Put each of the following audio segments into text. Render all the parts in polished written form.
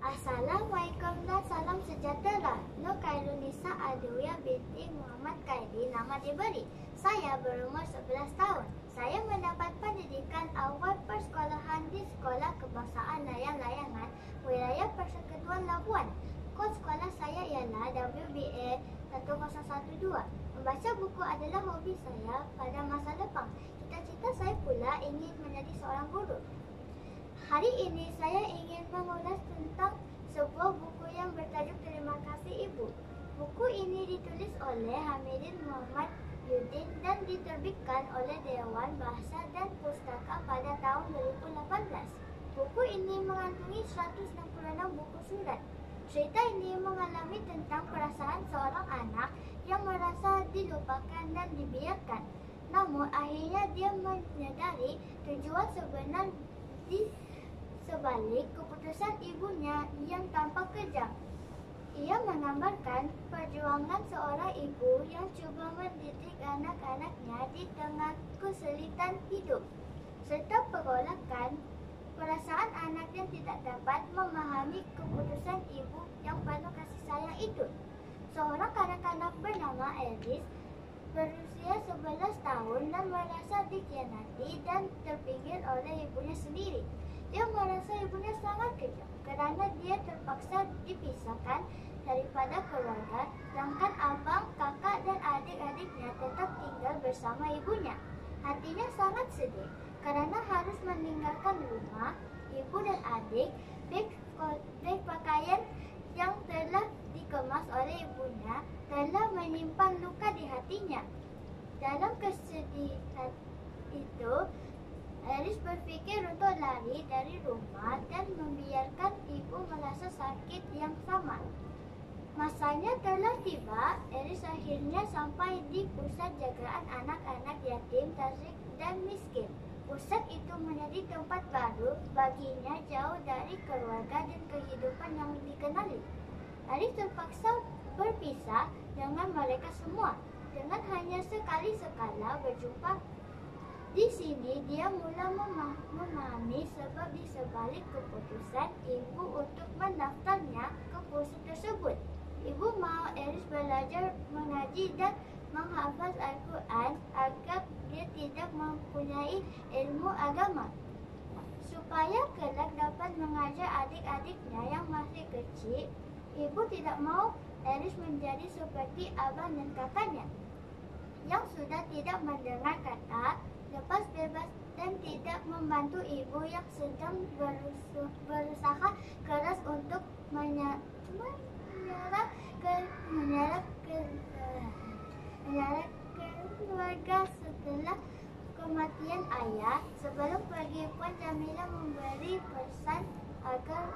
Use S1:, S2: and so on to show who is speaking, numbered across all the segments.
S1: Assalamualaikum dan salam sejahtera. Nur Khairunisa Adawiyah binti Muhammad Khairi nama diberi. Saya berumur 11 tahun. Saya mendapat pendidikan awal persekolahan di Sekolah Kebangsaan Layang-Layangan, Wilayah Persekutuan Labuan. Kod sekolah saya ialah WBA 1012. Membaca buku adalah hobi saya pada masa depan. Cita-cita saya pula ingin menjadi seorang guru. Hari ini saya ingin mengulas tentang sebuah buku yang bertajuk Terima Kasih Ibu. Buku ini ditulis oleh Hamidin Muhammad Yudin dan diterbitkan oleh Dewan Bahasa dan Pustaka pada tahun 2018. Buku ini mengandungi 166 buku surat. Cerita ini mengalami tentang perasaan seorang anak yang merasa dilupakan dan dibiarkan. Namun akhirnya dia menyadari tujuan sebenar di sebalik keputusan ibunya yang tanpa kejam. Ia menggambarkan perjuangan seorang ibu yang cuba mendidik anak-anaknya di tengah kesulitan hidup, serta pergolakan perasaan anak yang tidak dapat memahami keputusan ibu yang penuh kasih sayang itu. Seorang kanak-kanak bernama Elvis berusia 11 tahun dan merasa dikhianati dan terpinggir oleh ibunya sendiri. Dia merasa ibunya sangat kejam kerana dia terpaksa dipisahkan daripada keluarga, sedangkan abang, kakak dan adik-adiknya tetap tinggal bersama ibunya. Hatinya sangat sedih kerana harus meninggalkan rumah, ibu dan adik, beg pakaian yang telah dikemas oleh ibunya telah menyimpan luka di hatinya. Dalam kesedihan itu, Aris berfikir untuk lari dari rumah dan membiarkan ibu merasa sakit yang sama. Masanya telah tiba. Aris akhirnya sampai di pusat jagaan anak-anak yatim, tarik dan miskin. Pusat itu menjadi tempat baru baginya, jauh dari keluarga dan kehidupan yang dikenali. Aris terpaksa berpisah dengan mereka semua. Dengan hanya sekali-sekala berjumpa, di sini dia mula memahami sebab di sebalik keputusan ibu untuk mendaftarnya ke pusat tersebut. Ibu mahu Aris belajar mengaji dan menghafaz Al-Quran agar dia tidak mempunyai ilmu agama, supaya kelak dapat mengajar adik-adiknya yang masih kecil. Ibu tidak mahu Aris menjadi seperti abang dan kakaknya yang sudah tidak mendengar kata lepas bebas dan tidak membantu ibu yang sedang berusaha keras untuk menyerap keluarga setelah kematian ayah. Sebelum pergi Puan Jamila memberi pesan agar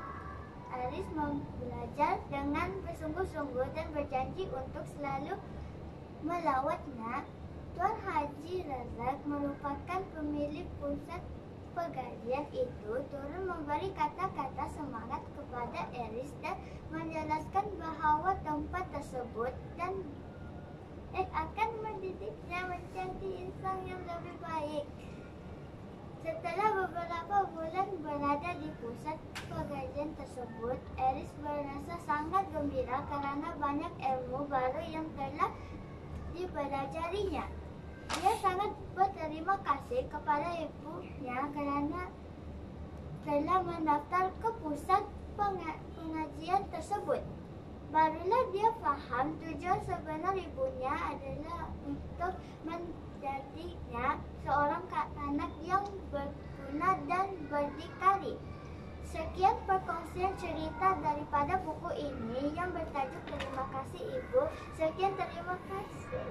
S1: Aris belajar dengan bersungguh-sungguh dan berjanji untuk selalu melawatnya. Tuan Haji Razak merupakan pemilik pusat pengajian itu turun memberi kata-kata semangat kepada Aris dan menjelaskan bahawa tempat tersebut dan akan mendidiknya menjadi insan yang lebih baik. Setelah beberapa bulan berada di pusat pengajian tersebut, Aris merasa sangat gembira kerana banyak ilmu baru yang telah dipelajarinya. Dia sangat berterima kasih kepada ibunya kerana telah mendaftar ke pusat pengajian tersebut. Barulah dia faham tujuan sebenar ibunya adalah untuk menjadinya seorang anak yang berguna dan berdikari. Sekian perkongsian cerita daripada buku ini yang bertajuk Terima Kasih Ibu. Sekian, terima kasih.